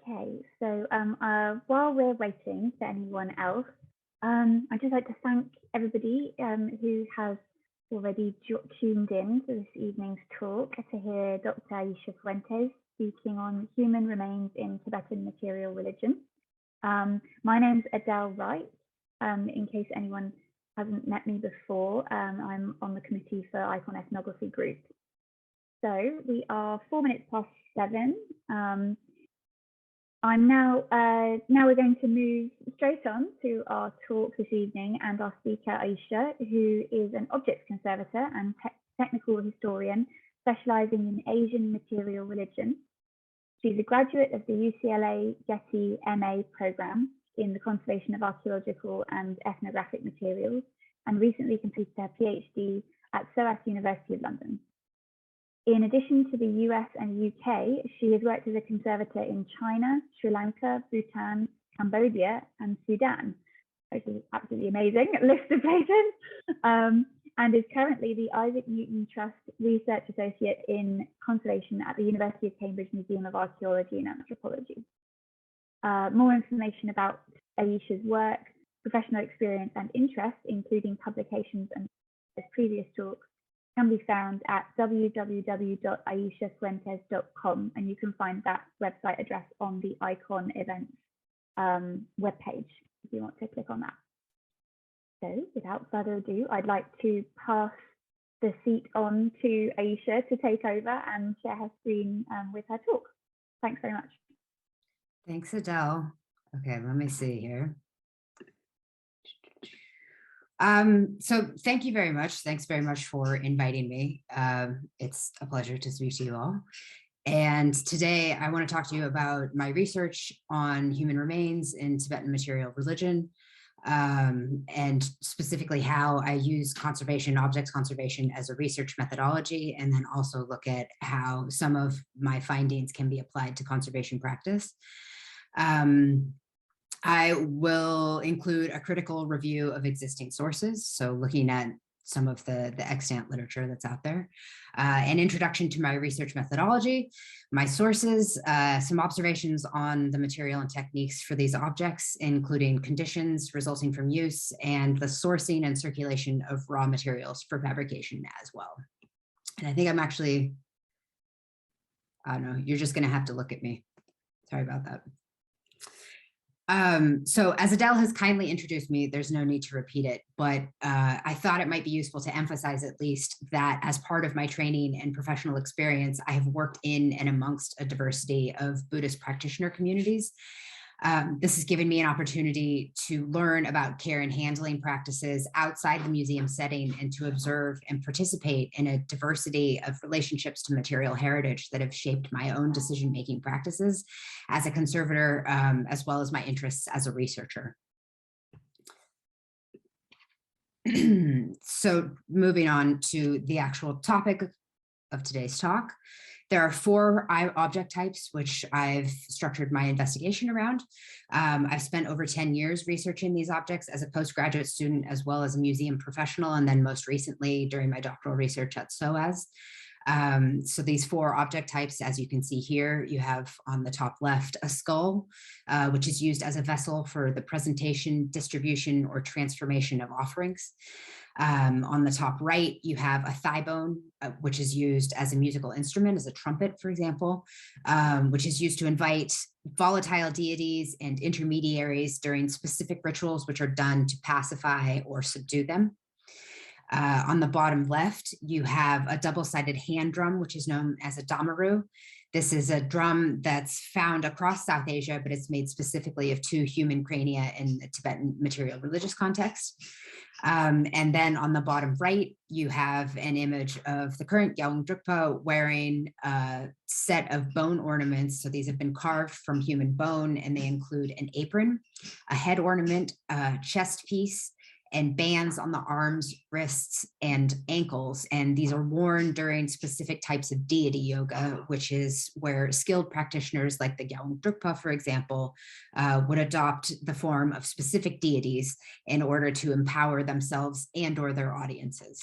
Okay, so while we're waiting for anyone else, I'd just like to thank everybody who has already tuned in to this evening's talk to hear Dr. Aisha Fuentes speaking on human remains in Tibetan material religion. My name's Adele Wright. In case anyone hasn't met me before, I'm on the committee for Ethnography Group. So we are 4 minutes past 7. I'm now we're going to move straight on to our talk this evening, and our speaker Aisha, who is an objects conservator and technical historian specializing in Asian material religion. She's a graduate of the UCLA Getty MA program in the conservation of archaeological and ethnographic materials, and recently completed her PhD at SOAS University of London. In addition to the US and UK, she has worked as a conservator in China, Sri Lanka, Bhutan, Cambodia, and Sudan, which is absolutely amazing list of places, and is currently the Isaac Newton Trust Research Associate in Conservation at the University of Cambridge Museum of Archaeology and Anthropology. More information about Aisha's work, professional experience, and interests, including publications and previous talks, can be found at www.aishafuentes.com, and you can find that website address on the Icon Events webpage if you want to click on that. So without further ado, I'd like to pass the seat on to Aisha to take over and share her screen with her talk. Thanks very much. Thanks, Adele. Okay, let me see here. So thank you very much. Thanks very much for inviting me. It's a pleasure to speak to you all. And today I want to talk to you about my research on human remains in Tibetan material religion, and specifically how I use conservation, objects conservation as a research methodology, and then also look at how some of my findings can be applied to conservation practice. I will include a critical review of existing sources, so looking at some of the extant literature that's out there, an introduction to my research methodology, my sources, some observations on the material and techniques for these objects, including conditions resulting from use, and the sourcing and circulation of raw materials for fabrication as well. And I think I'm actually, I don't know, you're just going to have to look at me. Sorry about that. So as Adele has kindly introduced me, there's no need to repeat it, but I thought it might be useful to emphasize at least that as part of my training and professional experience, I have worked in and amongst a diversity of Buddhist practitioner communities. This has given me an opportunity to learn about care and handling practices outside the museum setting, and to observe and participate in a diversity of relationships to material heritage that have shaped my own decision-making practices as a conservator, as well as my interests as a researcher. So moving on to the actual topic of today's talk. There are 4 object types which I've structured my investigation around. I've spent over 10 years researching these objects as a postgraduate student, as well as a museum professional, and then most recently during my doctoral research at SOAS. So these 4 object types, as you can see here, you have on the top left a skull, which is used as a vessel for the presentation, distribution, or transformation of offerings. On the top right, you have a thighbone, which is used as a musical instrument, as a trumpet, for example, which is used to invite volatile deities and intermediaries during specific rituals which are done to pacify or subdue them. On the bottom left, you have a double-sided hand drum, which is known as a damaru. This is a drum that's found across South Asia, but it's made specifically of 2 human crania in the Tibetan material religious context. And then on the bottom right, you have an image of the current Gyeong Drukpa wearing a set of bone ornaments. So these have been carved from human bone, and they include an apron, a head ornament, a chest piece, and bands on the arms, wrists, and ankles. And these are worn during specific types of deity yoga, which is where skilled practitioners like the Gyeong Drukpa, for example, would adopt the form of specific deities in order to empower themselves and or their audiences.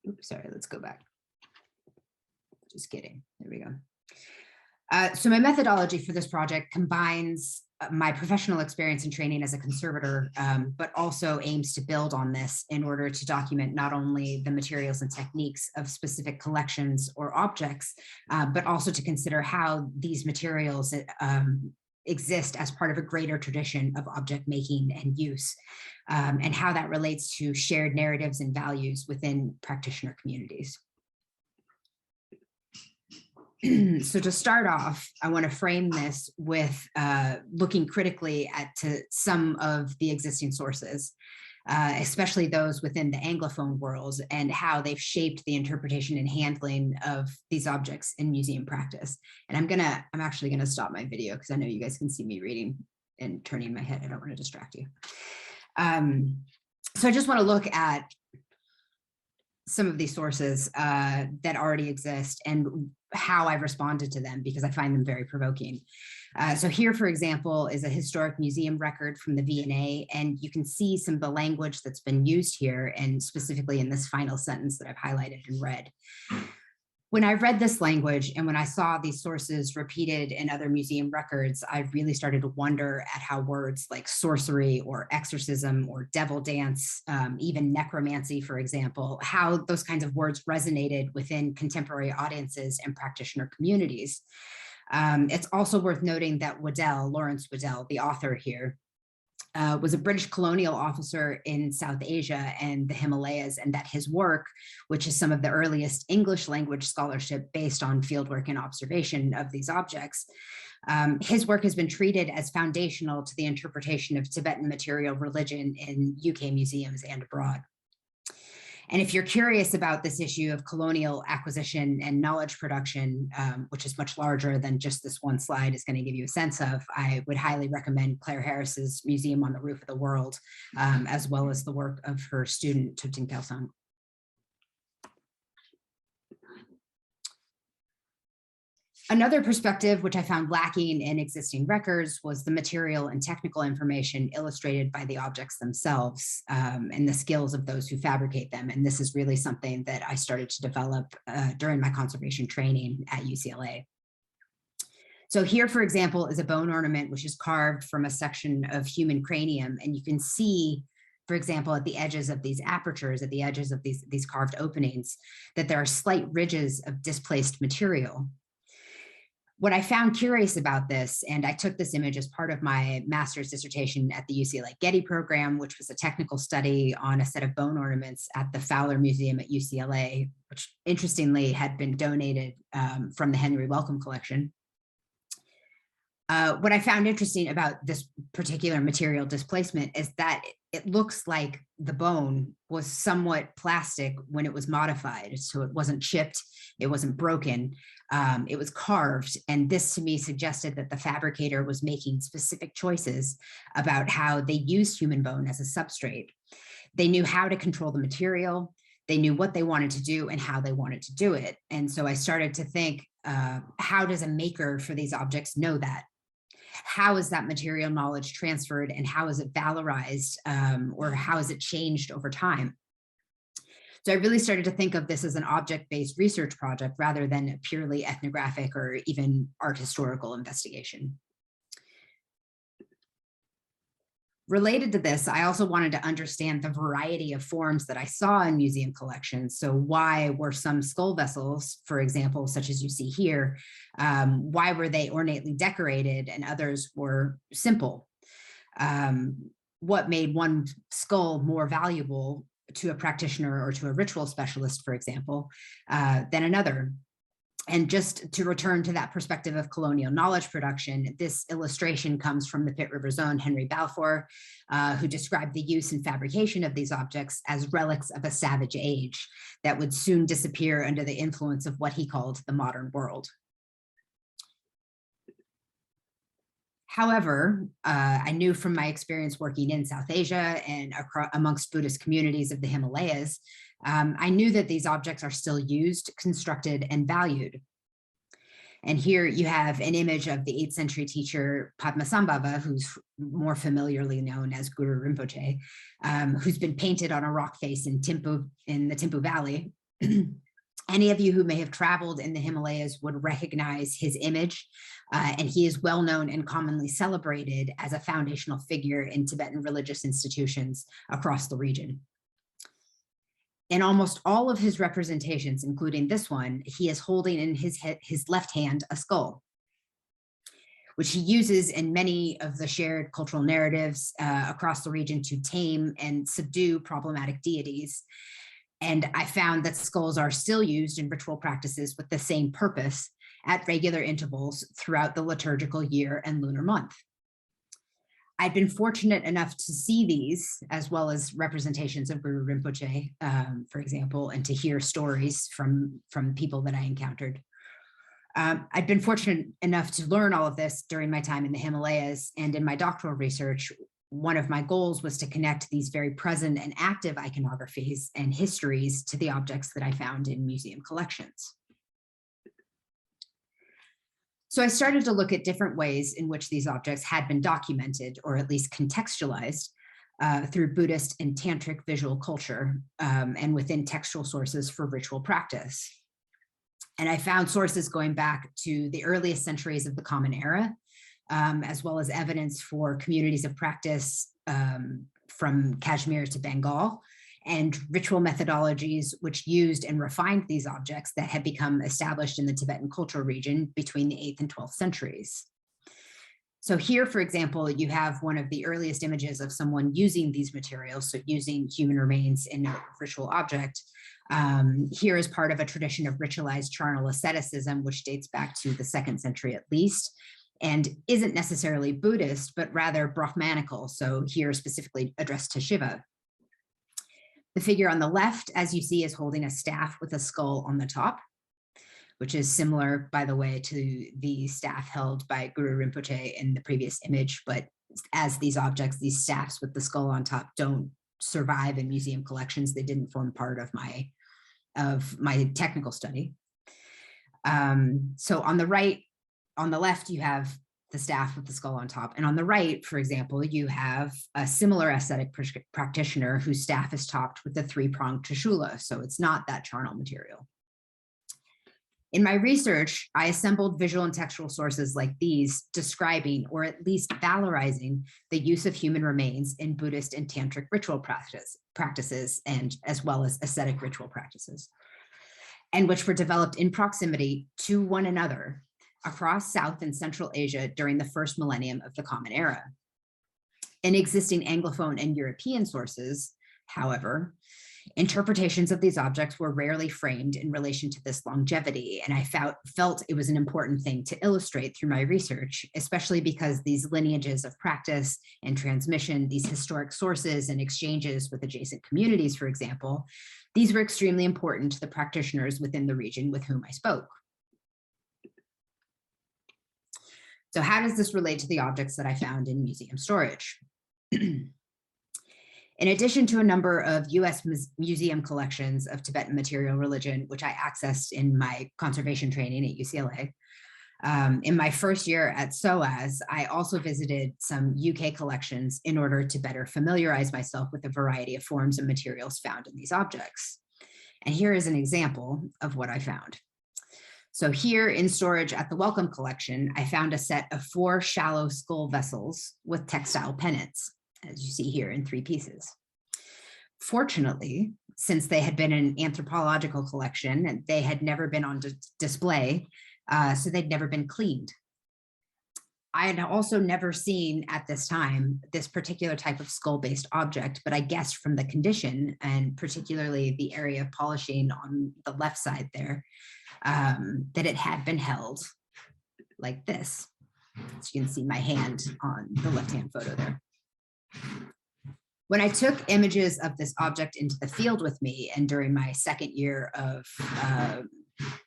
Oops, sorry, let's go back. Just kidding, there we go. So my methodology for this project combines my professional experience and training as a conservator, but also aims to build on this in order to document not only the materials and techniques of specific collections or objects, but also to consider how these materials exist as part of a greater tradition of object making and use, and how that relates to shared narratives and values within practitioner communities. So to start off, I want to frame this with looking critically at some of the existing sources, especially those within the Anglophone world, and how they've shaped the interpretation and handling of these objects in museum practice. And I'm actually gonna stop my video because I know you guys can see me reading and turning my head. I don't want to distract you. So I just want to look at some of these sources that already exist and how I've responded to them, because I find them very provoking. So here, for example, is a historic museum record from the V&A, and you can see some of the language that's been used here, and specifically in this final sentence that I've highlighted in red. When I read this language and when I saw these sources repeated in other museum records, I really started to wonder at how words like sorcery or exorcism or devil dance, even necromancy, for example, how those kinds of words resonated within contemporary audiences and practitioner communities. It's also worth noting that Lawrence Waddell, the author here, was a British colonial officer in South Asia and the Himalayas, and that his work, which is some of the earliest English language scholarship based on fieldwork and observation of these objects, his work has been treated as foundational to the interpretation of Tibetan material religion in UK museums and abroad. And if you're curious about this issue of colonial acquisition and knowledge production, which is much larger than just this one slide is going to give you a sense of, I would highly recommend Claire Harris's Museum on the Roof of the World, as well as the work of her student, Tuting Kelsang. Another perspective, which I found lacking in existing records, was the material and technical information illustrated by the objects themselves, and the skills of those who fabricate them. And this is really something that I started to develop during my conservation training at UCLA. So here, for example, is a bone ornament, which is carved from a section of human cranium. And you can see, for example, at the edges of these apertures, at the edges of these carved openings, that there are slight ridges of displaced material. What I found curious about this, and I took this image as part of my master's dissertation at the UCLA Getty program, which was a technical study on a set of bone ornaments at the Fowler Museum at UCLA, which interestingly had been donated from the Henry Wellcome collection. What I found interesting about this particular material displacement is that it looks like the bone was somewhat plastic when it was modified. So it wasn't chipped, it wasn't broken, it was carved. And this to me suggested that the fabricator was making specific choices about how they used human bone as a substrate. They knew how to control the material, they knew what they wanted to do and how they wanted to do it. And so I started to think, how does a maker for these objects know that? How is that material knowledge transferred, and how is it valorized, or how is it changed over time? So I really started to think of this as an object-based research project rather than a purely ethnographic or even art historical investigation. Related to this, I also wanted to understand the variety of forms that I saw in museum collections. So why were some skull vessels, for example, such as you see here, why were they ornately decorated and others were simple? What made one skull more valuable to a practitioner or to a ritual specialist, for example, than another? And just to return to that perspective of colonial knowledge production, this illustration comes from the Pitt River's own Henry Balfour, who described the use and fabrication of these objects as relics of a savage age that would soon disappear under the influence of what he called the modern world. However, I knew from my experience working in South Asia and amongst Buddhist communities of the Himalayas, I knew that these objects are still used, constructed, and valued. And here you have an image of the 8th century teacher Padmasambhava, who's more familiarly known as Guru Rinpoche, who's been painted on a rock face in the Thimphu Valley. Any of you who may have traveled in the Himalayas would recognize his image, and he is well known and commonly celebrated as a foundational figure in Tibetan religious institutions across the region. In almost all of his representations, including this one, he is holding in his left hand a skull, which he uses in many of the shared cultural narratives across the region to tame and subdue problematic deities. And I found that skulls are still used in ritual practices with the same purpose at regular intervals throughout the liturgical year and lunar month. I'd been fortunate enough to see these, as well as representations of Guru Rinpoche, for example, and to hear stories from people that I encountered. I'd been fortunate enough to learn all of this during my time in the Himalayas, and in my doctoral research, one of my goals was to connect these very present and active iconographies and histories to the objects that I found in museum collections. So I started to look at different ways in which these objects had been documented, or at least contextualized, through Buddhist and Tantric visual culture and within textual sources for ritual practice. And I found sources going back to the earliest centuries of the Common Era, as well as evidence for communities of practice from Kashmir to Bengal, and ritual methodologies which used and refined these objects that had become established in the Tibetan cultural region between the 8th and 12th centuries. So here, for example, you have one of the earliest images of someone using these materials, so using human remains in a ritual object. Here is part of a tradition of ritualized charnel asceticism, which dates back to the 2nd century at least, and isn't necessarily Buddhist, but rather Brahmanical, so here specifically addressed to Shiva. The figure on the left, as you see, is holding a staff with a skull on the top, which is similar, by the way, to the staff held by Guru Rinpoche in the previous image. But as these objects, these staffs with the skull on top, don't survive in museum collections, they didn't form part of my technical study. So on the left, you have the staff with the skull on top. And on the right, for example, you have a similar aesthetic practitioner whose staff is topped with a 3-pronged trishula. So it's not that charnel material. In my research, I assembled visual and textual sources like these describing, or at least valorizing, the use of human remains in Buddhist and Tantric ritual practices, and as well as ascetic ritual practices, and which were developed in proximity to one another across South and Central Asia during the first millennium of the Common Era. In existing Anglophone and European sources, however, interpretations of these objects were rarely framed in relation to this longevity, and I felt it was an important thing to illustrate through my research, especially because these lineages of practice and transmission, these historic sources and exchanges with adjacent communities, for example, these were extremely important to the practitioners within the region with whom I spoke. So how does this relate to the objects that I found in museum storage? In addition to a number of US museum collections of Tibetan material religion, which I accessed in my conservation training at UCLA, in my first year at SOAS, I also visited some UK collections in order to better familiarize myself with the variety of forms and materials found in these objects. And here is an example of what I found. So here in storage at the Wellcome Collection, I found a set of 4 shallow skull vessels with textile pennants, as you see here in 3 pieces. Fortunately, since they had been an anthropological collection, they had never been on display, so they'd never been cleaned. I had also never seen at this time this particular type of skull-based object, but I guessed from the condition, and particularly the area of polishing on the left side there, that it had been held like this. As you can see my hand on the left-hand photo there. When I took images of this object into the field with me, and during my 2nd year of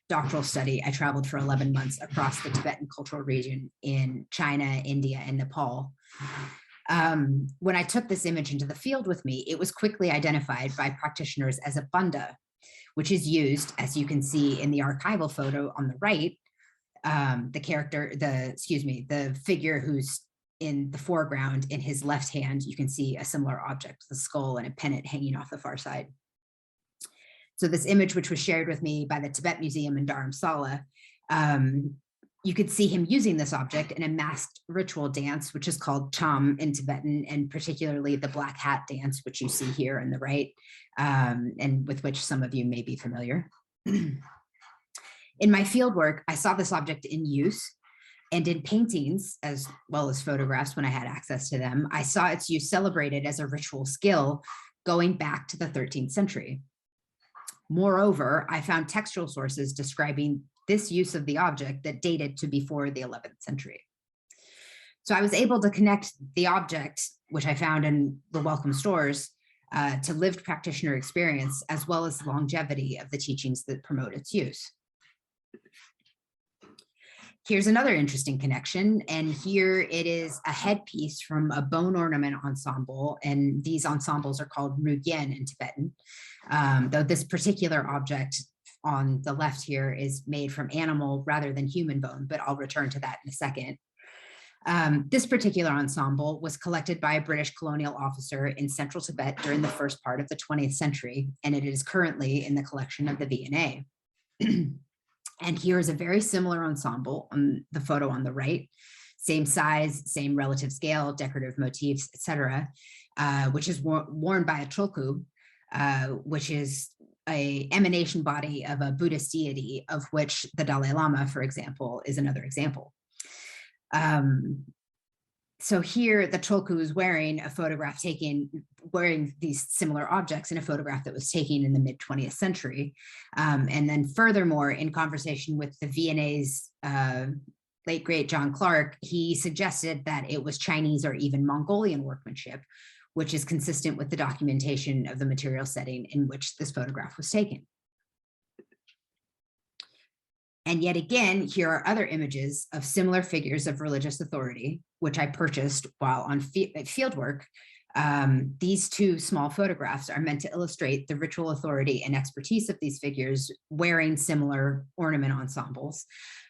doctoral study, I traveled for 11 months across the Tibetan cultural region in China, India, and Nepal. When I took this image into the field with me, it was quickly identified by practitioners as a banda, which is used, as you can see in the archival photo on the right, the figure who's in the foreground, in his left hand, you can see a similar object, the skull and a pennant hanging off the far side. So this image, which was shared with me by the Tibet Museum in Dharamsala, you could see him using this object in a masked ritual dance, which is called cham in Tibetan, and particularly the black hat dance, which you see here on the right, and with which some of you may be familiar. In my fieldwork, I saw this object in use, and in paintings, as well as photographs when I had access to them, I saw its use celebrated as a ritual skill going back to the 13th century. Moreover, I found textual sources describing this use of the object that dated to before the 11th century. So I was able to connect the object, which I found in the Welcome stores, to lived practitioner experience, as well as the longevity of the teachings that promote its use. Here's another interesting connection, and here it is a headpiece from a bone ornament ensemble, and these ensembles are called rugyen in Tibetan, though this particular object on the left here is made from animal rather than human bone, but I'll return to that in a second. This particular ensemble was collected by a British colonial officer in central Tibet during the first part of the 20th century, and it is currently in the collection of the V&A. And here is a very similar ensemble on the photo on the right, same size, same relative scale, decorative motifs, etc., which is worn by a tolku, which is an emanation body of a Buddhist deity, of which the Dalai Lama, for example, is another example. So here the tolku is wearing a photograph wearing these similar objects in a photograph that was taken in the mid 20th century. And then furthermore, in conversation with the V&A's late great John Clark, he suggested that it was Chinese or even Mongolian workmanship, which is consistent with the documentation of the material setting in which this photograph was taken. And yet again, here are other images of similar figures of religious authority, which I purchased while on fieldwork. These two small photographs are meant to illustrate the ritual authority and expertise of these figures wearing similar ornament ensembles,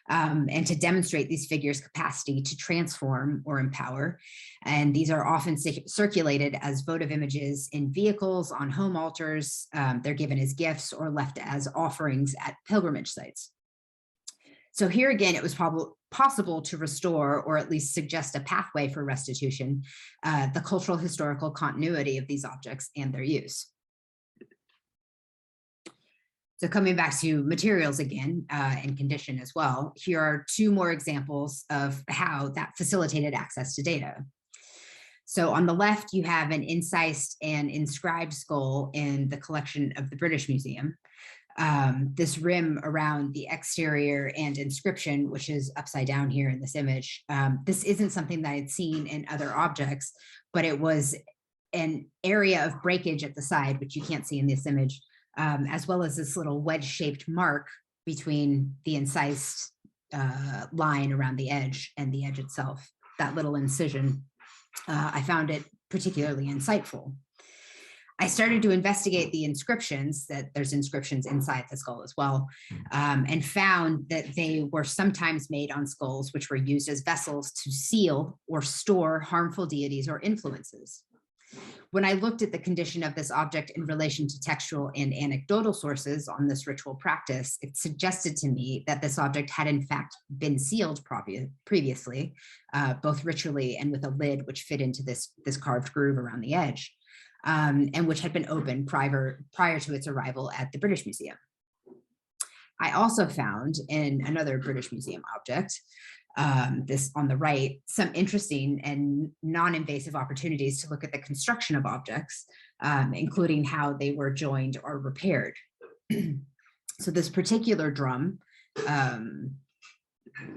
and to demonstrate these figures' capacity to transform or empower. And these are often circulated as votive images in vehicles, on home altars. They're given as gifts or left as offerings at pilgrimage sites. So here again, it was possible to restore, or at least suggest a pathway for restitution, the cultural historical continuity of these objects and their use. So coming back to materials again, and condition as well, here are two more examples of how that facilitated access to data. So on the left, you have an incised and inscribed skull in the collection of the British Museum. This rim around the exterior and inscription, which is upside down here in this image, this isn't something that I'd seen in other objects, but it was an area of breakage at the side, which you can't see in this image, as well as this little wedge-shaped mark between the incised line around the edge and the edge itself. That little incision, I found it particularly insightful. I started to investigate the inscriptions, that there's inscriptions inside the skull as well, and found that they were sometimes made on skulls which were used as vessels to seal or store harmful deities or influences. When I looked at the condition of this object in relation to textual and anecdotal sources on this ritual practice, it suggested to me that this object had in fact been sealed previously, both ritually and with a lid which fit into this carved groove around the edge. And which had been opened prior to its arrival at the British Museum. I also found in another British Museum object, this on the right, some interesting and non-invasive opportunities to look at the construction of objects, including how they were joined or repaired. So this particular drum, I'm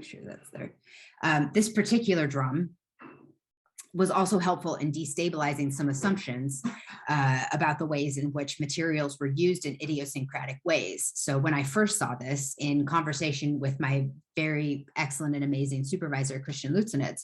sure that's there. This particular drum was also helpful in destabilizing some assumptions about the ways in which materials were used in idiosyncratic ways. So when I first saw this in conversation with my very excellent and amazing supervisor, Christian Lutzenitz,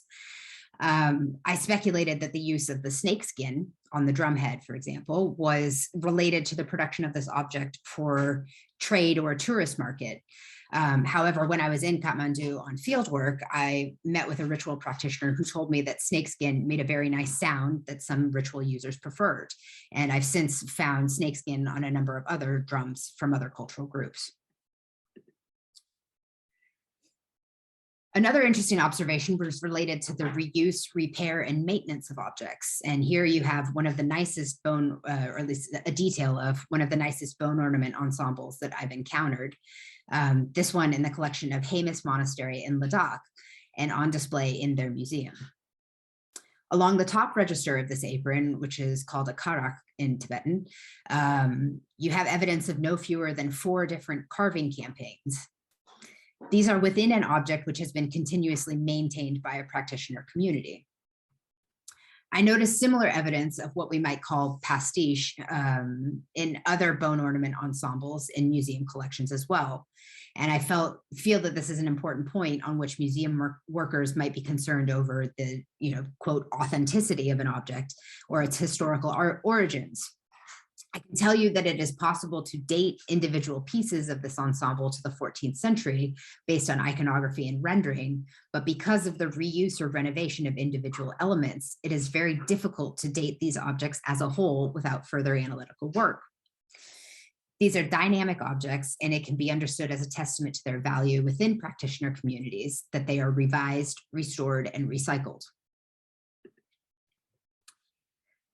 I speculated that the use of the snake skin on the drum head, for example, was related to the production of this object for trade or a tourist market. However, when I was in Kathmandu on fieldwork, I met with a ritual practitioner who told me that snakeskin made a very nice sound that some ritual users preferred. And I've since found snakeskin on a number of other drums from other cultural groups. Another interesting observation was related to the reuse, repair, and maintenance of objects. And here you have one of the nicest bone, or at least a detail of one of the nicest bone ornament ensembles that I've encountered. This one in the collection of Hemis Monastery in Ladakh and on display in their museum. Along the top register of this apron, which is called a karak in Tibetan, you have evidence of no fewer than 4 different carving campaigns. These are within an object which has been continuously maintained by a practitioner community. I noticed similar evidence of what we might call pastiche in other bone ornament ensembles in museum collections as well. And I feel that this is an important point on which museum workers might be concerned over the, quote, authenticity of an object or its historical origins. I can tell you that it is possible to date individual pieces of this ensemble to the 14th century based on iconography and rendering, but because of the reuse or renovation of individual elements, it is very difficult to date these objects as a whole without further analytical work. These are dynamic objects, and it can be understood as a testament to their value within practitioner communities that they are revised, restored, and recycled.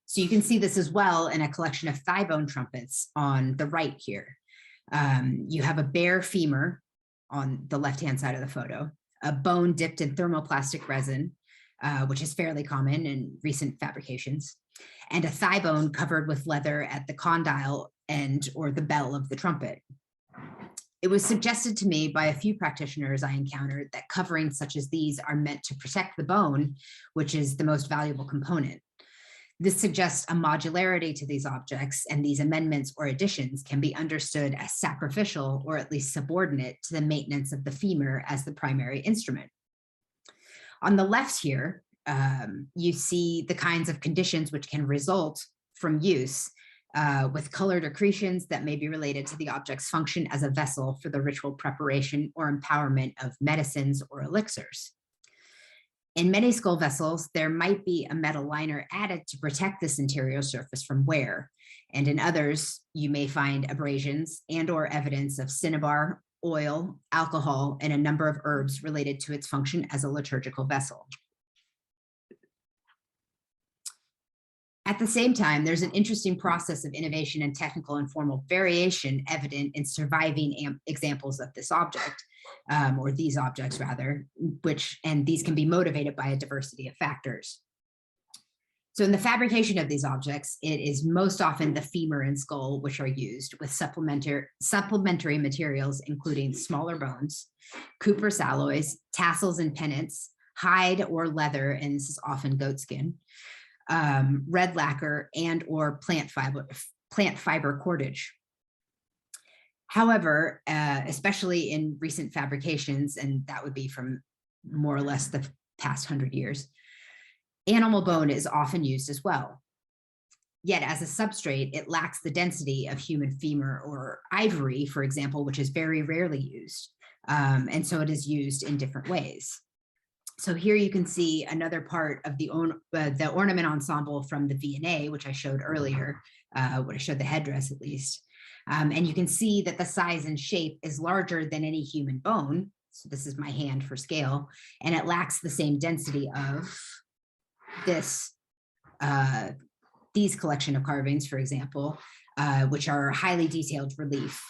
So you can see this as well in a collection of thighbone trumpets on the right here. You have a bare femur on the left-hand side of the photo, a bone dipped in thermoplastic resin, which is fairly common in recent fabrications, and a thigh bone covered with leather at the condyle end or the bell of the trumpet. It was suggested to me by a few practitioners I encountered that coverings such as these are meant to protect the bone, which is the most valuable component. This suggests a modularity to these objects, and these amendments or additions can be understood as sacrificial or at least subordinate to the maintenance of the femur as the primary instrument. On the left here, you see the kinds of conditions which can result from use with colored accretions that may be related to the object's function as a vessel for the ritual preparation or empowerment of medicines or elixirs. In many skull vessels, there might be a metal liner added to protect this interior surface from wear. And in others, you may find abrasions and/or evidence of cinnabar, oil, alcohol, and a number of herbs related to its function as a liturgical vessel. At the same time, there's an interesting process of innovation and technical and formal variation evident in surviving examples of this object, or these objects rather, and these can be motivated by a diversity of factors. So in the fabrication of these objects, it is most often the femur and skull which are used with supplementary materials, including smaller bones, cuprous alloys, tassels and pennants, hide or leather, and this is often goatskin, red lacquer, and or plant fiber cordage. However, especially in recent fabrications, and that would be from more or less the past 100 years, animal bone is often used as well. Yet as a substrate, it lacks the density of human femur or ivory, for example, which is very rarely used. And so it is used in different ways. So here you can see another part of the ornament ensemble from the V&A, which I showed earlier, when I showed the headdress at least. And you can see that the size and shape is larger than any human bone. So this is my hand for scale, and it lacks the same density of these collection of carvings, for example, which are highly detailed relief.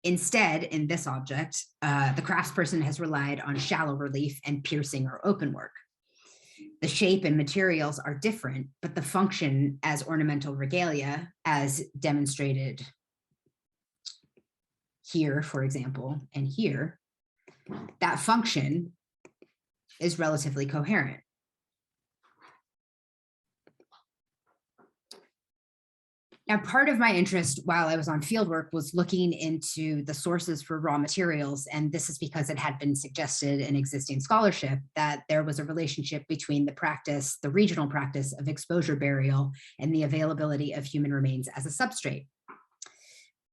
Instead, in this object, the craftsperson has relied on shallow relief and piercing or open work. The shape and materials are different, but the function as ornamental regalia, as demonstrated here, for example, and here, that function is relatively coherent. Now, part of my interest while I was on fieldwork was looking into the sources for raw materials, and this is because it had been suggested in existing scholarship that there was a relationship between the regional practice of exposure burial and the availability of human remains as a substrate.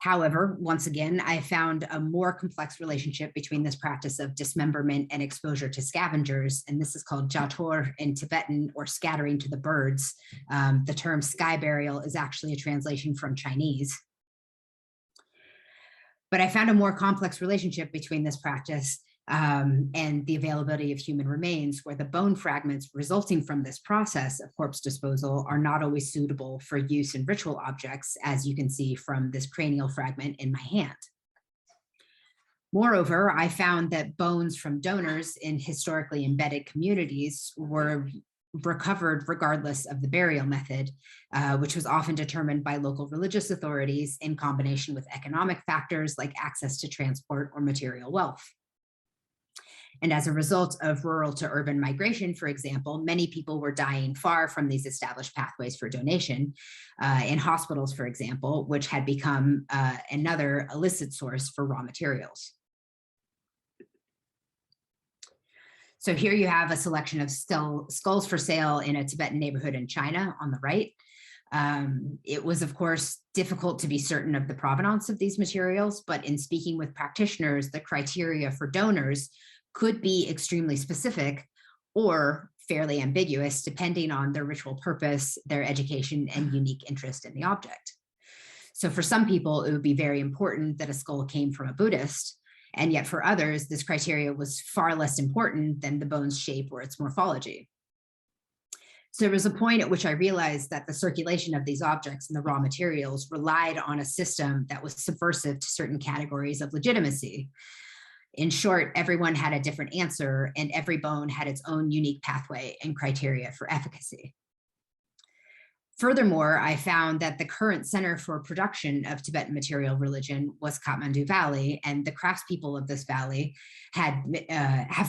However, once again, I found a more complex relationship between this practice of dismemberment and exposure to scavengers, and this is called jator in Tibetan, or scattering to the birds. The term sky burial is actually a translation from Chinese. But I found a more complex relationship between this practice and the availability of human remains, where the bone fragments resulting from this process of corpse disposal are not always suitable for use in ritual objects, as you can see from this cranial fragment in my hand. Moreover, I found that bones from donors in historically embedded communities were recovered regardless of the burial method, which was often determined by local religious authorities in combination with economic factors like access to transport or material wealth. And as a result of rural to urban migration, for example, many people were dying far from these established pathways for donation in hospitals, for example, which had become another illicit source for raw materials. So here you have a selection of skulls for sale in a Tibetan neighborhood in China on the right. It was, of course, difficult to be certain of the provenance of these materials, but in speaking with practitioners, the criteria for donors could be extremely specific or fairly ambiguous, depending on their ritual purpose, their education, and unique interest in the object. So for some people, it would be very important that a skull came from a Buddhist, and yet for others, this criteria was far less important than the bone's shape or its morphology. So there was a point at which I realized that the circulation of these objects and the raw materials relied on a system that was subversive to certain categories of legitimacy. In short, everyone had a different answer, and every bone had its own unique pathway and criteria for efficacy. Furthermore, I found that the current center for production of Tibetan material religion was Kathmandu Valley, and the craftspeople of this valley have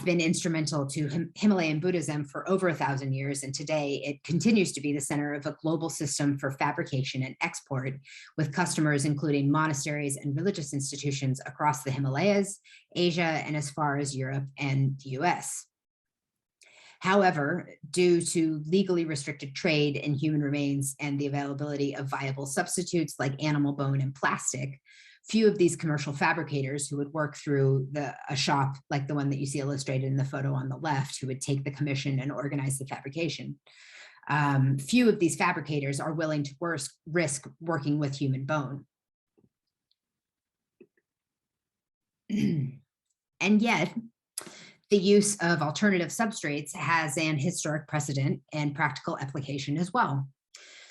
been instrumental to Himalayan Buddhism for over 1,000 years, and today it continues to be the center of a global system for fabrication and export, with customers including monasteries and religious institutions across the Himalayas, Asia, and as far as Europe and the US. However, due to legally restricted trade in human remains and the availability of viable substitutes like animal bone and plastic, few of these commercial fabricators who would work through a shop like the one that you see illustrated in the photo on the left, who would take the commission and organize the fabrication, few of these fabricators are willing to risk working with human bone. And yet, the use of alternative substrates has an historic precedent and practical application as well.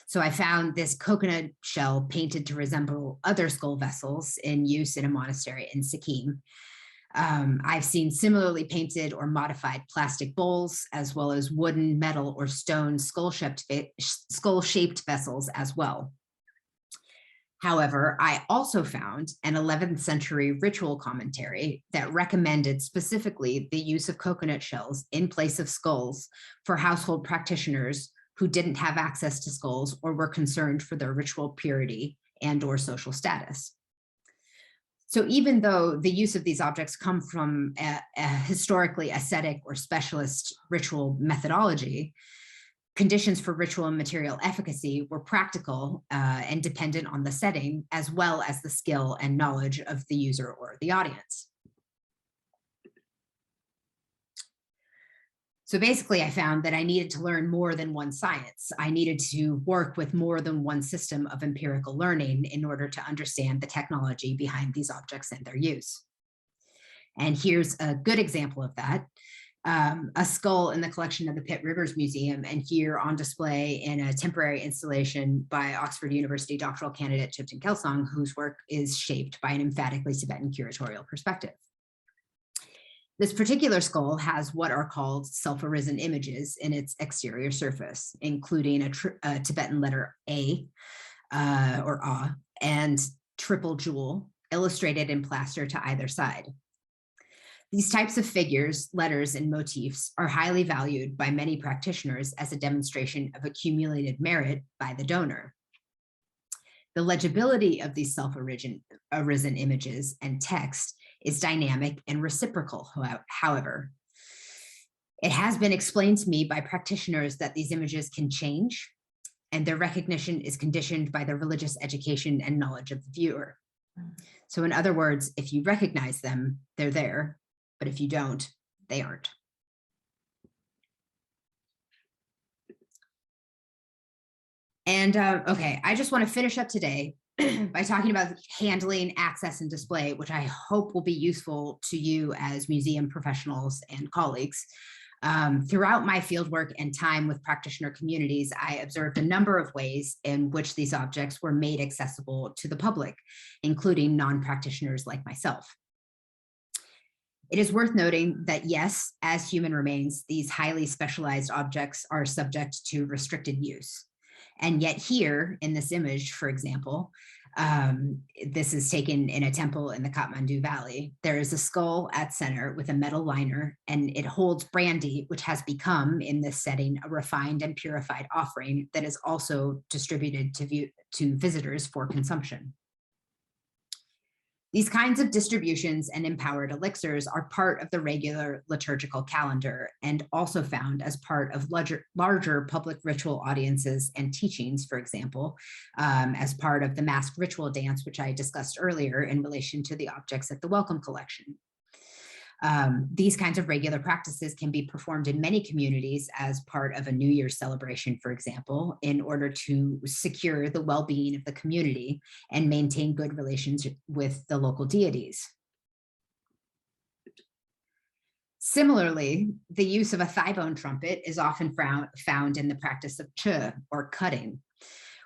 So I found this coconut shell painted to resemble other skull vessels in use in a monastery in Sikkim. I've seen similarly painted or modified plastic bowls, as well as wooden, metal, or stone skull-shaped vessels as well. However, I also found an 11th century ritual commentary that recommended specifically the use of coconut shells in place of skulls for household practitioners who didn't have access to skulls or were concerned for their ritual purity and/or social status. So even though the use of these objects come from a historically ascetic or specialist ritual methodology, conditions for ritual and material efficacy were practical and dependent on the setting, as well as the skill and knowledge of the user or the audience. So basically, I found that I needed to learn more than one science. I needed to work with more than one system of empirical learning in order to understand the technology behind these objects and their use. And here's a good example of that. A skull in the collection of the Pitt Rivers Museum, and here on display in a temporary installation by Oxford University doctoral candidate Chipton Kelsang, whose work is shaped by an emphatically Tibetan curatorial perspective. This particular skull has what are called self-arisen images in its exterior surface, including a Tibetan letter A, or A, and triple jewel illustrated in plaster to either side. These types of figures, letters, and motifs are highly valued by many practitioners as a demonstration of accumulated merit by the donor. The legibility of these self-arisen images and text is dynamic and reciprocal, however. It has been explained to me by practitioners that these images can change, and their recognition is conditioned by the religious education and knowledge of the viewer. So in other words, if you recognize them, they're there, but if you don't, they aren't. And okay, I just want to finish up today by talking about handling, access, and display, which I hope will be useful to you as museum professionals and colleagues. Throughout my fieldwork and time with practitioner communities, I observed a number of ways in which these objects were made accessible to the public, including non-practitioners like myself. It is worth noting that yes, as human remains, these highly specialized objects are subject to restricted use. And yet here in this image, for example, this is taken in a temple in the Kathmandu Valley. There is a skull at center with a metal liner, and it holds brandy, which has become in this setting a refined and purified offering that is also distributed to visitors for consumption. These kinds of distributions and empowered elixirs are part of the regular liturgical calendar and also found as part of larger public ritual audiences and teachings, for example, as part of the masked ritual dance, which I discussed earlier in relation to the objects at the Welcome Collection. These kinds of regular practices can be performed in many communities as part of a New Year's celebration, for example, in order to secure the well-being of the community and maintain good relations with the local deities. Similarly, the use of a thighbone trumpet is often found in the practice of che, or cutting,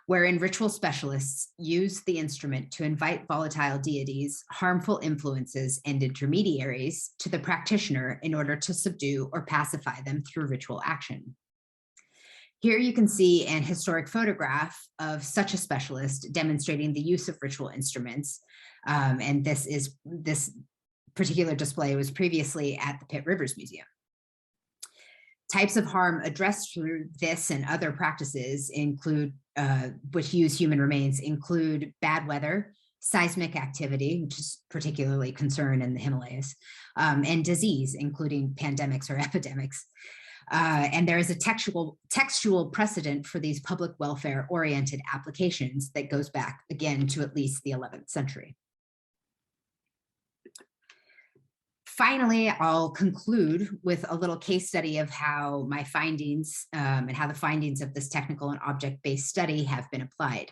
wherein ritual specialists use the instrument to invite volatile deities, harmful influences, and intermediaries to the practitioner in order to subdue or pacify them through ritual action. Here you can see an historic photograph of such a specialist demonstrating the use of ritual instruments. And this particular display was previously at the Pitt Rivers Museum. Types of harm addressed through this and other practices include, which use human remains, include bad weather, seismic activity, which is particularly concerned in the Himalayas, and disease, including pandemics or epidemics. And there is a textual precedent for these public welfare-oriented applications that goes back, again, to at least the 11th century. Finally, I'll conclude with a little case study of how my findings and how the findings of this technical and object-based study have been applied.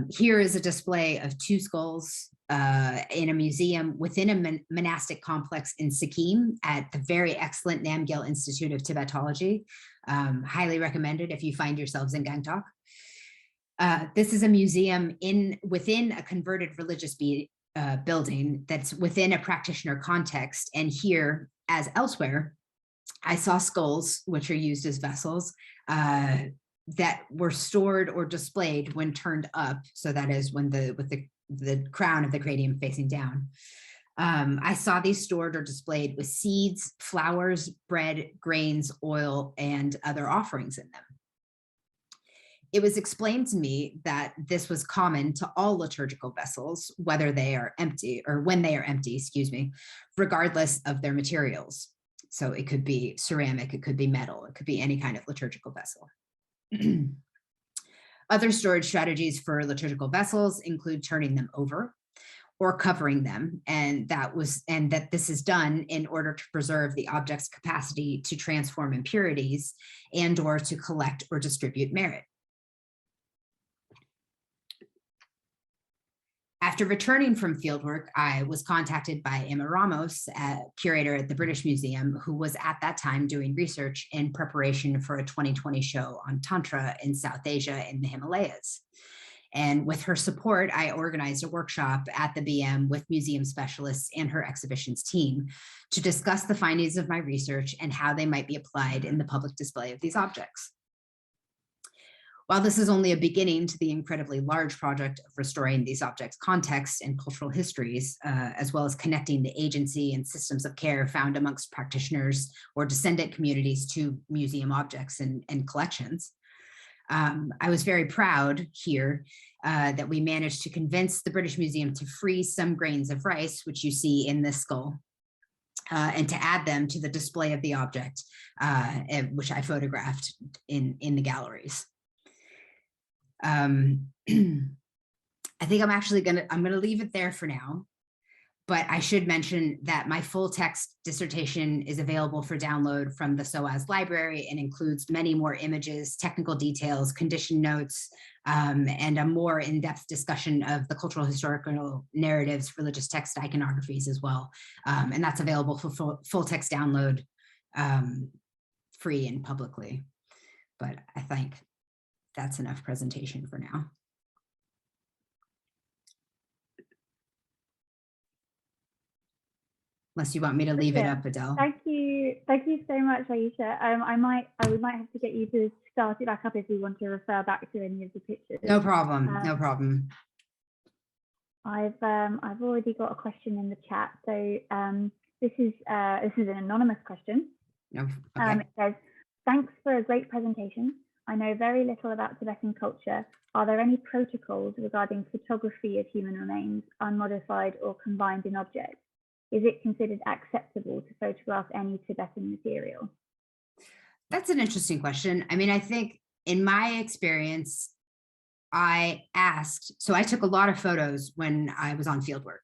Here is a display of two skulls in a museum within a monastic complex in Sikkim at the very excellent Namgyal Institute of Tibetology. Highly recommended if you find yourselves in Gangtok. This is a museum within a converted religious building that's within a practitioner context. And here, as elsewhere, I saw skulls, which are used as vessels, that were stored or displayed when turned up. So that is when with the crown of the cranium facing down. I saw these stored or displayed with seeds, flowers, bread, grains, oil, and other offerings in them. It was explained to me that this was common to all liturgical vessels, whether they are empty or when they are empty, excuse me, regardless of their materials. So it could be ceramic, it could be metal, it could be any kind of liturgical vessel. Other storage strategies for liturgical vessels include turning them over or covering them, and that this is done in order to preserve the object's capacity to transform impurities and or to collect or distribute merit. After returning from fieldwork, I was contacted by Emma Ramos, curator at the British Museum, who was at that time doing research in preparation for a 2020 show on Tantra in South Asia in the Himalayas. And with her support, I organized a workshop at the BM with museum specialists and her exhibitions team to discuss the findings of my research and how they might be applied in the public display of these objects. While this is only a beginning to the incredibly large project of restoring these objects' context and cultural histories, as well as connecting the agency and systems of care found amongst practitioners or descendant communities to museum objects and collections, I was very proud here that we managed to convince the British Museum to freeze some grains of rice, which you see in this skull, and to add them to the display of the object, which I photographed in the galleries. I think I'm gonna leave it there for now. But I should mention that my full text dissertation is available for download from the SOAS library and includes many more images, technical details, condition notes, and a more in-depth discussion of the cultural historical narratives, religious text iconographies as well. And that's available for full text download, free and publicly. But I think that's enough presentation for now. Unless you want me to leave it up, Adele. Thank you so much, Aisha. I might have to get you to start it back up if you want to refer back to any of the pictures. No problem. No problem. I've already got a question in the chat. So this is an anonymous question. No, okay. It says, "Thanks for a great presentation. I know very little about Tibetan culture. Are there any protocols regarding photography of human remains, unmodified or combined in objects? Is it considered acceptable to photograph any Tibetan material?" That's an interesting question. I mean, I think in my experience, I took a lot of photos when I was on fieldwork.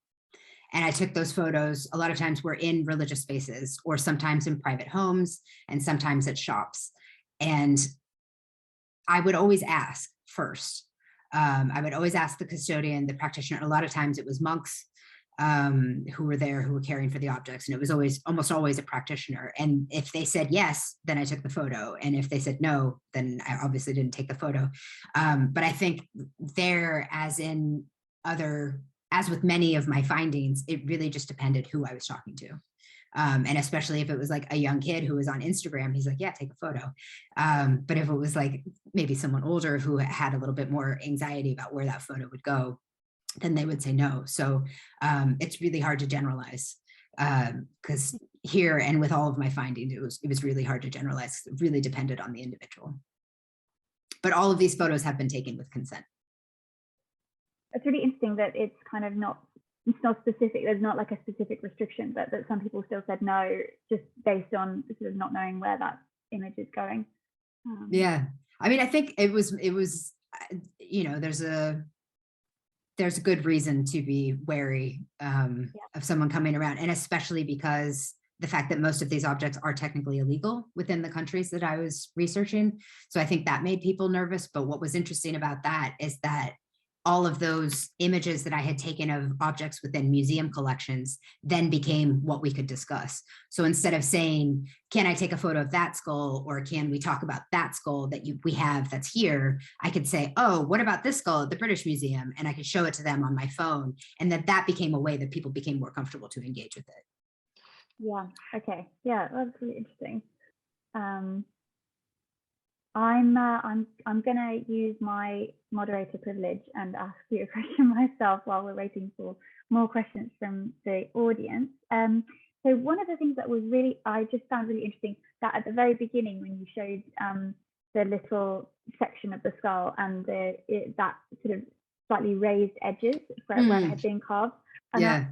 And I took those photos, a lot of times were in religious spaces or sometimes in private homes and sometimes at shops. And I would always ask first. I would always ask the custodian, the practitioner. A lot of times it was monks who were there, who were caring for the objects. And it was almost always a practitioner. And if they said yes, then I took the photo. And if they said no, then I obviously didn't take the photo. But I think there, as with many of my findings, it really just depended who I was talking to. And especially if it was like a young kid who was on Instagram, he's like, yeah, take a photo. But if it was like maybe someone older who had a little bit more anxiety about where that photo would go, then they would say no. So it's really hard to generalize, because here and with all of my findings, it was really hard to generalize. It really depended on the individual. But all of these photos have been taken with consent. It's really interesting that it's kind of it's not specific. There's not like a specific restriction, but that some people still said no, just based on sort of not knowing where that image is going. Yeah, I mean, I think it was, you know, there's a good reason to be wary of someone coming around, and especially because the fact that most of these objects are technically illegal within the countries that I was researching. So I think that made people nervous. But what was interesting about that is that all of those images that I had taken of objects within museum collections then became what we could discuss. So instead of saying, can I take a photo of that skull, or can we talk about that skull that we have that's here, I could say, oh, what about this skull at the British Museum? And I could show it to them on my phone. And that became a way that people became more comfortable to engage with it. Yeah, okay. Yeah, that's really interesting. I'm gonna use my moderator privilege and ask you a question myself while we're waiting for more questions from the audience. So one of the things that I just found really interesting, that at the very beginning when you showed the little section of the skull and that sort of slightly raised edges where it had been carved, and yeah.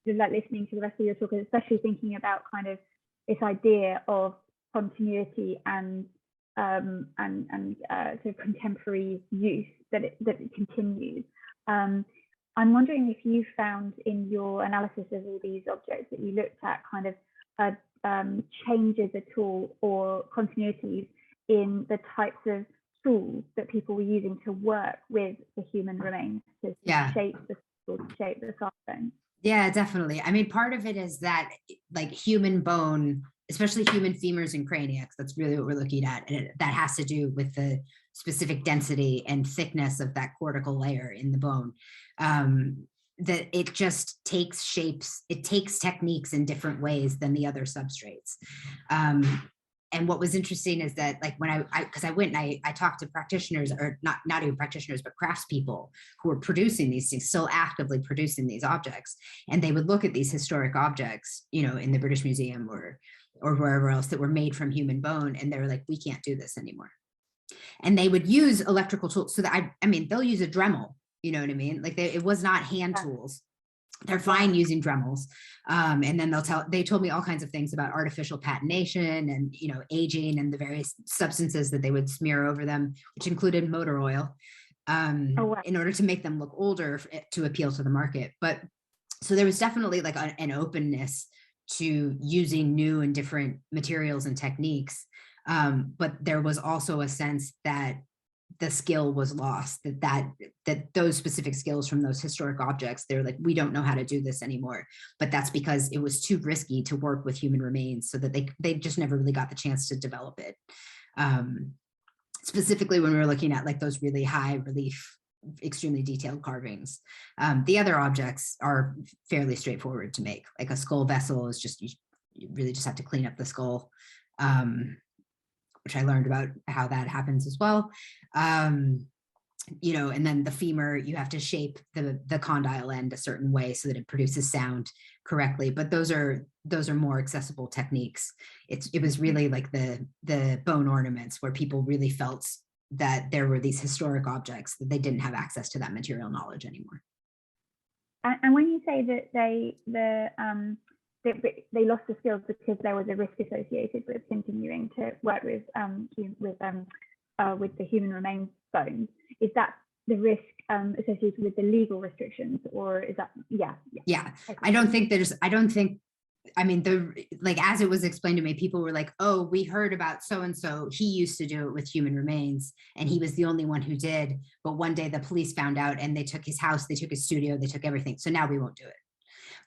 Like listening to the rest of your talk, especially thinking about kind of this idea of continuity and sort of contemporary use that it continues. I'm wondering if you found in your analysis of all these objects that you looked at kind of changes at all or continuities in the types of tools that people were using to work with the human remains to shape the thighbone. Yeah, definitely. I mean, part of it is that like human bone, especially human femurs and crania, because that's really what we're looking at. And that has to do with the specific density and thickness of that cortical layer in the bone. That it just takes shapes, it takes techniques in different ways than the other substrates. And what was interesting is that, like, when because I went and I talked to practitioners, or not even practitioners, but craftspeople who were producing these things, still actively producing these objects. And they would look at these historic objects, you know, in the British Museum or wherever else that were made from human bone. And they were like, we can't do this anymore. And they would use electrical tools. So that, I mean, they'll use a Dremel, you know what I mean? Like it was not hand tools. They're fine using Dremels. And then they told me all kinds of things about artificial patination and, you know, aging and the various substances that they would smear over them, which included motor oil. wow. in order to make them look older to appeal to the market. But so there was definitely like an openness to using new and different materials and techniques. But there was also a sense that the skill was lost, that those specific skills from those historic objects, they're like, we don't know how to do this anymore. But that's because it was too risky to work with human remains, so that they just never really got the chance to develop it. Specifically when we were looking at like those really high relief, extremely detailed carvings. The other objects are fairly straightforward to make. Like a skull vessel is just, you really just have to clean up the skull, which I learned about how that happens as well. You know, and then the femur, you have to shape the condyle end a certain way so that it produces sound correctly. But those are more accessible techniques. It was really like the bone ornaments, where people really felt that there were these historic objects that they didn't have access to that material knowledge anymore. And when you say that they lost the skills because there was a risk associated with continuing to work with the human remains bones, is that the risk associated with the legal restrictions, or is that yeah? Okay. I mean, like, as it was explained to me, people were like, oh, we heard about so-and-so, he used to do it with human remains and he was the only one who did, but one day the police found out and they took his house, they took his studio, they took everything, so now we won't do it.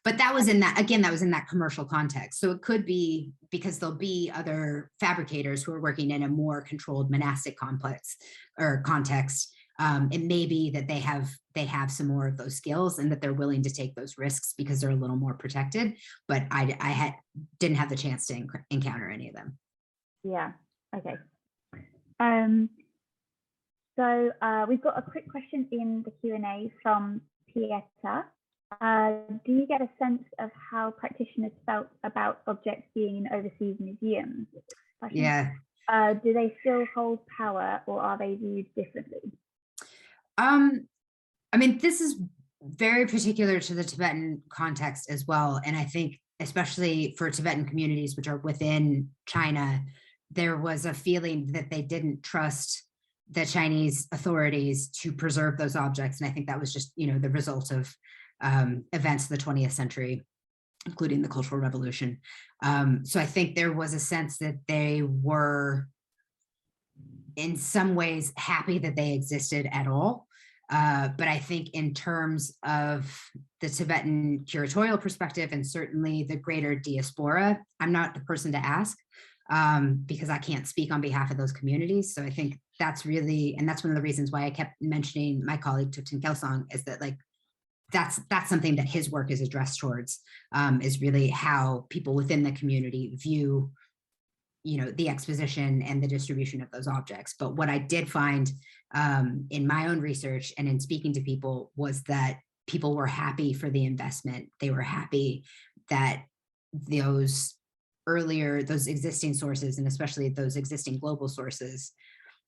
But that was in that commercial context. So it could be because there'll be other fabricators who are working in a more controlled monastic complex or context. It may be that they have some more of those skills and that they're willing to take those risks because they're a little more protected. But I didn't have the chance to encounter any of them. Yeah. Okay. So we've got a quick question in the Q&A from Pieta. Do you get a sense of how practitioners felt about objects being in overseas museums? Yeah. Do they still hold power, or are they viewed differently? I mean, this is very particular to the Tibetan context as well. And I think especially for Tibetan communities, which are within China, there was a feeling that they didn't trust the Chinese authorities to preserve those objects. And I think that was just, you know, the result of events of the 20th century, including the Cultural Revolution. So I think there was a sense that they were in some ways happy that they existed at all. But I think in terms of the Tibetan curatorial perspective and certainly the greater diaspora, I'm not the person to ask because I can't speak on behalf of those communities. So I think that's really, and that's one of the reasons why I kept mentioning my colleague Thupten Kelsang, is that like, that's something that his work is addressed towards, is really how people within the community view, you know, the exposition and the distribution of those objects. But what I did find in my own research and in speaking to people was that people were happy for the investment. They were happy that those existing sources, and especially those existing global sources,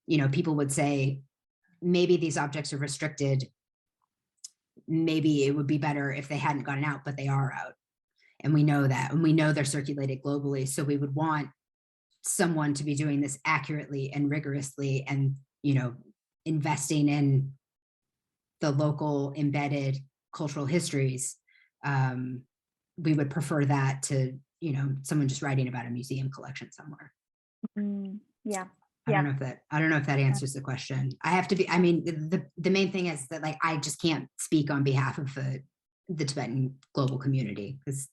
you know, people would say, maybe these objects are restricted. Maybe it would be better if they hadn't gotten out, but they are out. And we know that, and we know they're circulated globally. So we would want someone to be doing this accurately and rigorously and, you know, investing in the local embedded cultural histories. We would prefer that to, you know, someone just writing about a museum collection somewhere. Yeah. I don't know if that answers the question. I have to be, I mean, the main thing is that like, I just can't speak on behalf of the Tibetan global community because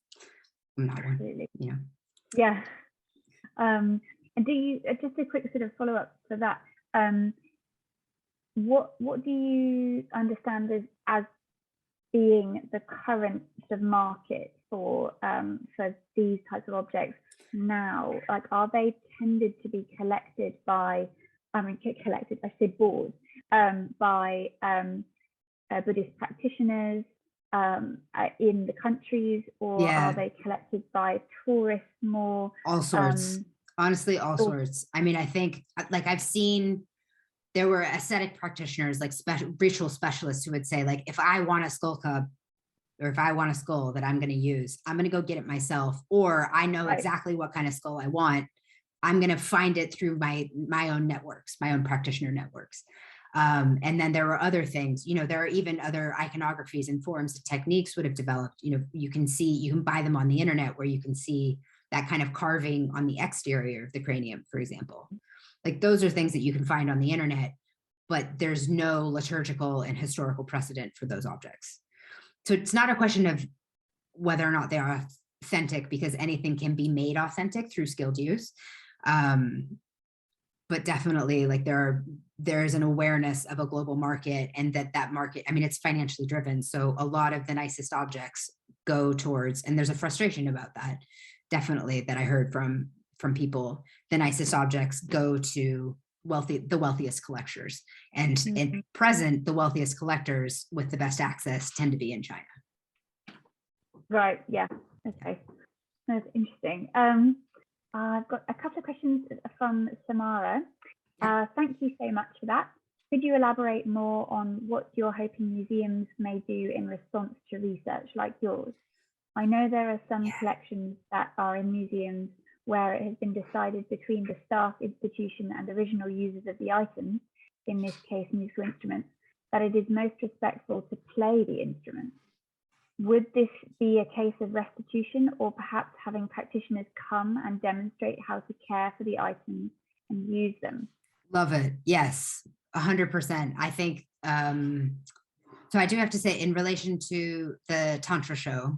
I'm not one, you know. Yeah. And do you, just a quick sort of follow up for that, what do you understand as being the current sort of market for these types of objects now? Like, are they tended to be collected by, I say bought by Buddhist practitioners in the countries, or are they collected by tourists more? All sorts. Honestly, all sorts. I mean, I think like I've seen there were aesthetic practitioners, like ritual specialists, who would say, like, if I want a skull cub, or if I want a skull that I'm going to use, I'm going to go get it myself, or I know exactly what kind of skull I want. I'm going to find it through my own networks, my own practitioner networks. And then there were other things, you know, there are even other iconographies and forms of techniques would have developed. You know, you can buy them on the internet where you can see that kind of carving on the exterior of the cranium, for example. Like those are things that you can find on the internet, but there's no liturgical and historical precedent for those objects. So it's not a question of whether or not they are authentic, because anything can be made authentic through skilled use. But definitely, like there's an awareness of a global market, and that market, I mean, it's financially driven. So a lot of the nicest objects go towards, and there's a frustration about that, definitely, that I heard from people. The nicest objects go to the wealthiest collectors, and at present, the wealthiest collectors with the best access tend to be in China. Right. Yeah. Okay. That's interesting. I've got a couple of questions from Samara. Thank you so much for that. Could you elaborate more on what you're hoping museums may do in response to research like yours? I know there are some collections that are in museums where it has been decided between the staff, institution, and original users of the items, in this case musical instruments, that it is most respectful to play the instrument. Would this be a case of restitution, or perhaps having practitioners come and demonstrate how to care for the items and use them? Love it. Yes, 100%. I think, so I do have to say, in relation to the Tantra show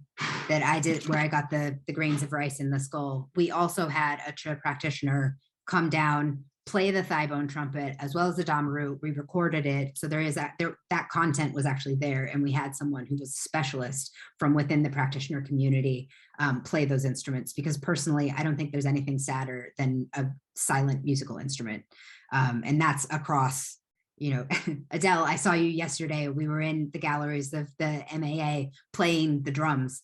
that I did, where I got the grains of rice in the skull, we also had a Cha practitioner come down, play the thighbone trumpet as well as the damaru. We recorded it, so that content was actually there, and we had someone who was a specialist from within the practitioner community play those instruments, because personally I don't think there's anything sadder than a silent musical instrument, and that's across, you know, Adele, I saw you yesterday. We were in the galleries of the MAA playing the drums,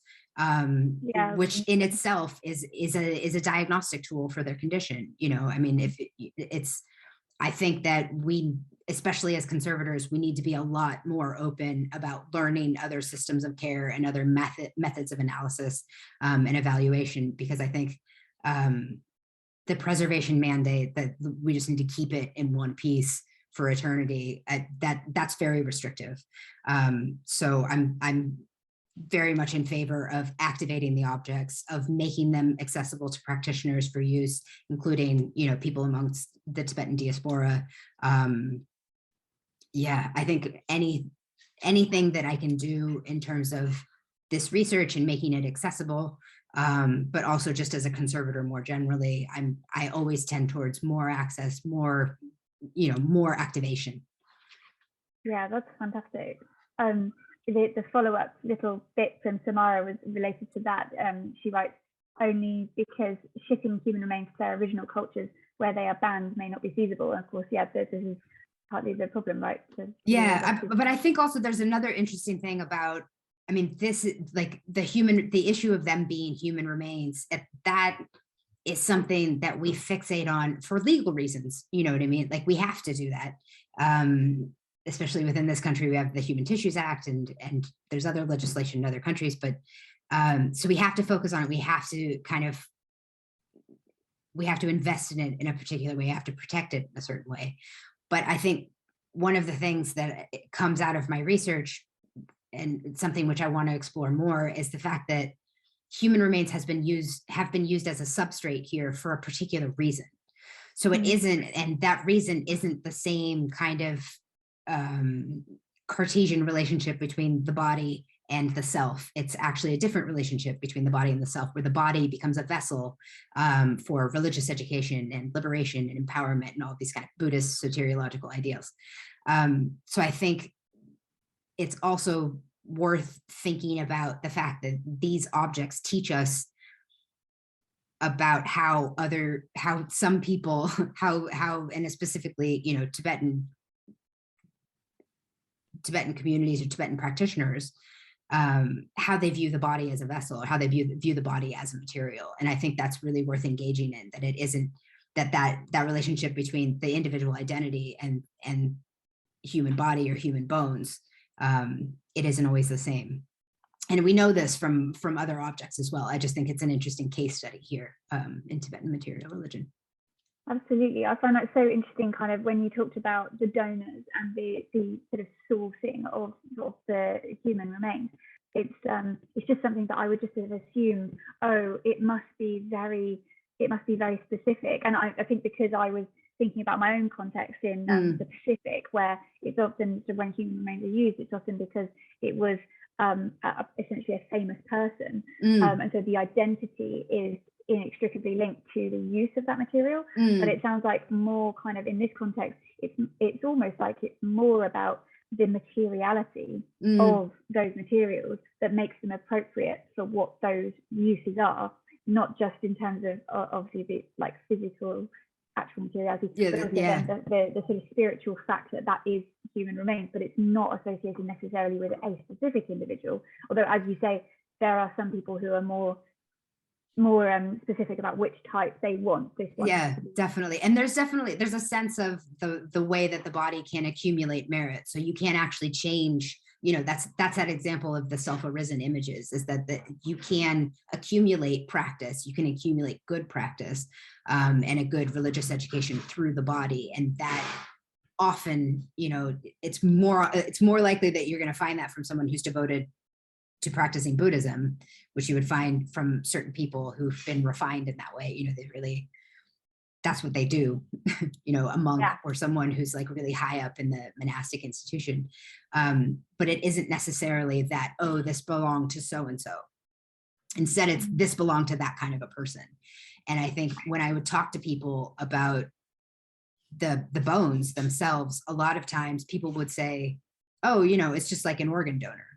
which in itself is a diagnostic tool for their condition. You know, I mean, I think that we, especially as conservators, we need to be a lot more open about learning other systems of care and other methods of analysis and evaluation, because I think the preservation mandate that we just need to keep it in one piece for eternity, that's very restrictive. So I'm very much in favor of activating the objects, of making them accessible to practitioners for use, including, you know, people amongst the Tibetan diaspora. Yeah, I think anything that I can do in terms of this research and making it accessible, but also just as a conservator more generally, I always tend towards more access, more, you know, more activation. Yeah, that's fantastic. The follow-up little bit from Samara was related to that. She writes, only because shipping human remains to their original cultures where they are banned may not be feasible. And of course, yeah, this is partly the problem, right? But I think also there's another interesting thing about, I mean, this is like the issue of them being human remains, that is something that we fixate on for legal reasons. You know what I mean? Like, we have to do that. Especially within this country, we have the Human Tissues Act, and there's other legislation in other countries, but so we have to focus on it. We have to invest in it in a particular way. We have to protect it in a certain way. But I think one of the things that comes out of my research, and it's something which I want to explore more, is the fact that human remains have been used as a substrate here for a particular reason. So it isn't, and that reason isn't the same kind of Cartesian relationship between the body and the self. It's actually a different relationship between the body and the self, where the body becomes a vessel for religious education and liberation and empowerment and all these kind of Buddhist soteriological ideals. So I think it's also worth thinking about the fact that these objects teach us about how some people, and specifically, you know, Tibetan communities or Tibetan practitioners, how they view the body as a vessel, or how they view the body as a material. And I think that's really worth engaging in, that it isn't that relationship between the individual identity and human body or human bones, it isn't always the same. And we know this from other objects as well. I just think it's an interesting case study here in Tibetan material religion. Absolutely. I find that so interesting, kind of when you talked about the donors and the sort of sourcing of the human remains. It's just something that I would just sort of assume, oh, it must be very specific. And I think because I was thinking about my own context in the Pacific, where it's often, so when human remains are used, it's often because it was essentially a famous person. And so the identity is inextricably linked to the use of that material. But it sounds like more kind of in this context, it's almost like it's more about the materiality of those materials that makes them appropriate for what those uses are, not just in terms of obviously the like physical actual materiality, but also then the sort of spiritual fact that is human remains, but it's not associated necessarily with a specific individual. Although, as you say, there are some people who are more specific about which type they want. This one. Yeah, definitely. And there's a sense of the way that the body can accumulate merit. So you can't actually change, that's that example of the self-arisen images, is that you can accumulate practice, you can accumulate good practice and a good religious education through the body. And that often, it's more likely that you're going to find that from someone who's devoted to practicing Buddhism, which you would find from certain people who've been refined in that way. They really, that's what they do, a monk or someone who's like really high up in the monastic institution. But it isn't necessarily that, oh, this belonged to so-and-so. Instead, it's this belonged to that kind of a person. And I think when I would talk to people about the bones themselves, a lot of times people would say, oh, it's just like an organ donor.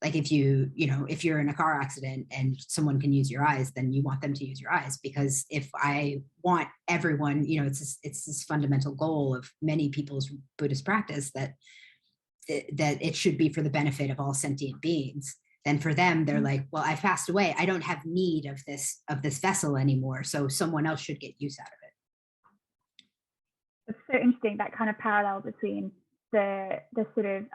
Like if you're in a car accident and someone can use your eyes, then you want them to use your eyes, because if I want everyone, it's this fundamental goal of many people's Buddhist practice that it should be for the benefit of all sentient beings. Then for them, they're like, well, I passed away. I don't have need of this vessel anymore. So someone else should get use out of it. It's so interesting, that kind of parallel between the sort of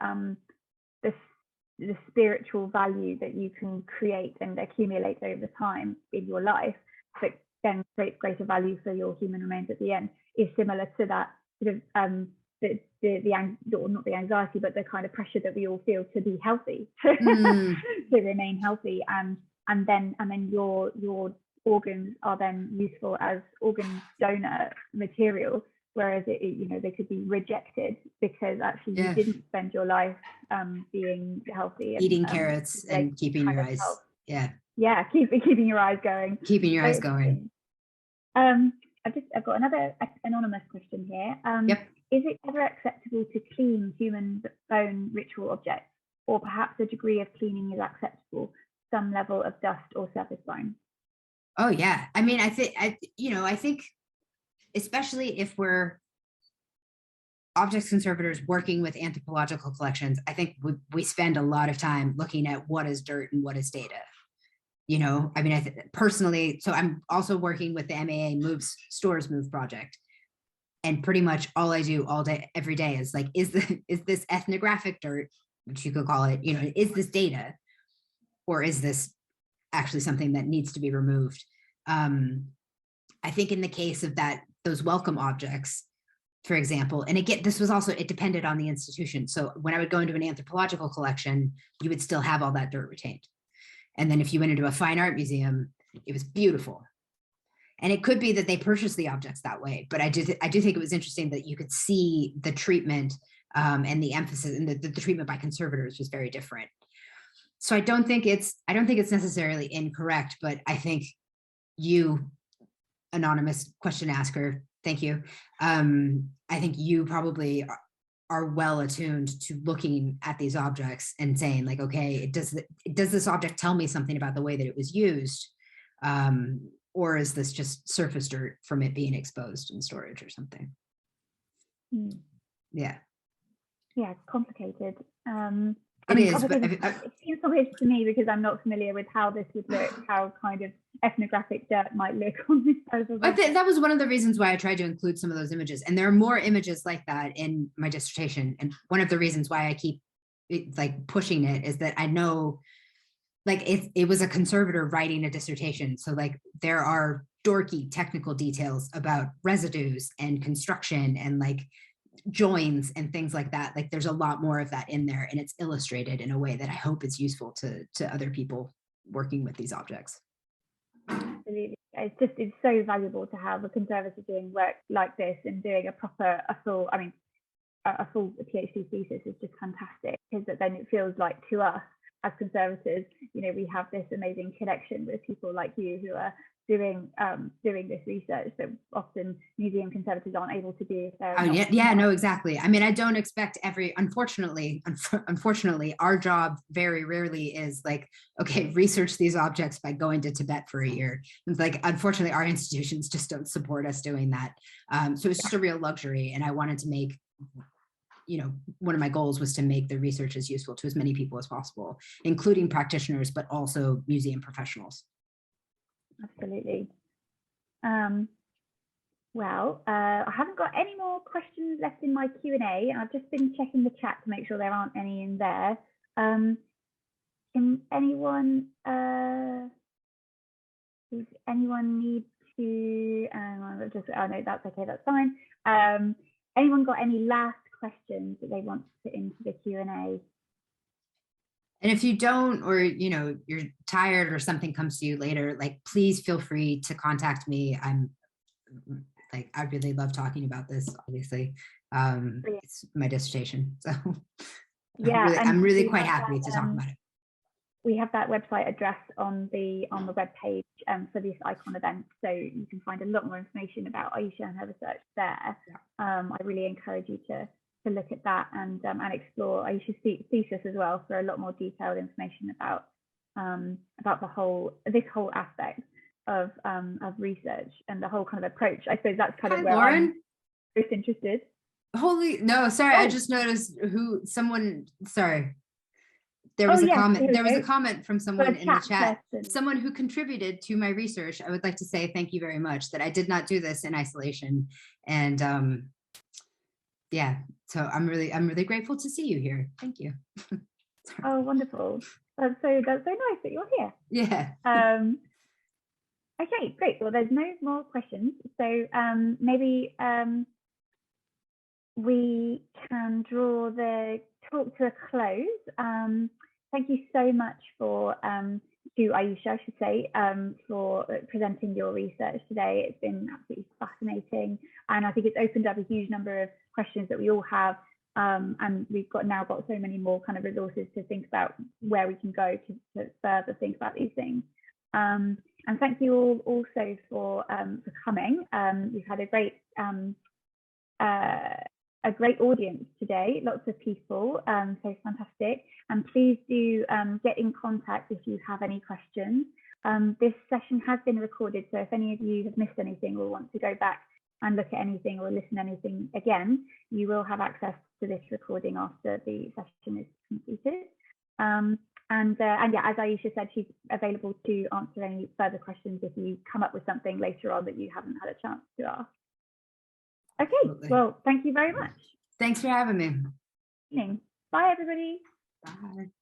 the spiritual value that you can create and accumulate over time in your life, but then creates greater value for your human remains at the end, is similar to that sort of not the anxiety, but the kind of pressure that we all feel to be healthy, to remain healthy, and then your organs are then useful as organ donor material. Whereas they could be rejected because actually you didn't spend your life being healthy, and, eating carrots and keeping your eyes health. Yeah, keeping your eyes going. I've got another anonymous question here. Is it ever acceptable to clean human bone ritual objects, or perhaps a degree of cleaning is acceptable, some level of dust or surface bone? Oh yeah, I mean, I think especially if we're objects conservators working with anthropological collections, I think we spend a lot of time looking at what is dirt and what is data. I mean, personally, so I'm also working with the MAA Stores Move project. And pretty much all I do all day, every day is like, is this ethnographic dirt, which you could call it, is this data, or is this actually something that needs to be removed? I think in the case of those welcome objects, for example, and again, it depended on the institution. So when I would go into an anthropological collection, you would still have all that dirt retained. And then if you went into a fine art museum, it was beautiful. And it could be that they purchased the objects that way, but I do think it was interesting that you could see the treatment and the emphasis, and the treatment by conservators was very different. So I don't think it's necessarily incorrect, but I think you, anonymous question asker, thank you. I think you probably are well attuned to looking at these objects and saying like, okay, does this object tell me something about the way that it was used? Or is this just surface dirt from it being exposed in storage or something? Yeah, it's complicated. It seems complicated to me because I'm not familiar with how this would look, how kind of ethnographic dirt might look on this type of. That was one of the reasons why I tried to include some of those images, and there are more images like that in my dissertation. And one of the reasons why I keep like pushing it is that I know, like it was a conservator writing a dissertation. So like there are dorky technical details about residues and construction and like joins and things like that. Like there's a lot more of that in there, and it's illustrated in a way that I hope is useful to other people working with these objects. Absolutely. It's so valuable to have a conservator doing work like this and doing a full PhD thesis is just fantastic, because then it feels like to us as conservators, you know, we have this amazing connection with people like you who are doing this research that often museum conservators aren't able to do. No, exactly. I mean, I don't expect unfortunately, our job very rarely is like, okay, research these objects by going to Tibet for a year. It's like, unfortunately, our institutions just don't support us doing that. So it's just a real luxury. And I wanted to make, you know, one of my goals was to make the research as useful to as many people as possible, including practitioners, but also museum professionals. Absolutely. Well, I haven't got any more questions left in my Q&A. I've just been checking the chat to make sure there aren't any in there. Can anyone, does anyone need to, oh no, that's okay, that's fine. Anyone got any last questions that they want to put into the Q&A? And if you don't, or, you know, you're tired or something comes to you later, like, please feel free to contact me. I'm like, I really love talking about this, obviously. It's my dissertation. So yeah, I'm really quite happy to talk about it. We have that website address on the web page for this icon event, so you can find a lot more information about Aisha and her research there. Yeah. I really encourage you to look at that and explore Aisha's thesis as well for a lot more detailed information about this whole aspect of research and the whole kind of approach. I suppose that's kind of where Lauren? I'm most interested. Sorry, I just noticed sorry. There was a comment. There was a comment from someone in the chat. Someone who contributed to my research. I would like to say thank you very much. That I did not do this in isolation, and yeah. So I'm really grateful to see you here. Thank you. Oh, wonderful. That's so nice that you're here. Yeah. Okay, great. Well, there's no more questions, so maybe we can draw the talk to a close. Thank you so much to Aisha, I should say, for presenting your research today. It's been absolutely fascinating, and I think it's opened up a huge number of questions that we all have, and we've now got so many more kind of resources to think about where we can go to further think about these things. And thank you all also for coming. We've had a great audience today, lots of people, so fantastic. And please do get in contact if you have any questions. This session has been recorded, so if any of you have missed anything or want to go back and look at anything or listen to anything again, you will have access to this recording after the session is completed. And yeah, as Aisha said, she's available to answer any further questions if you come up with something later on that you haven't had a chance to ask. Okay, absolutely. Well, thank you very much. Thanks for having me. Bye, everybody. Bye.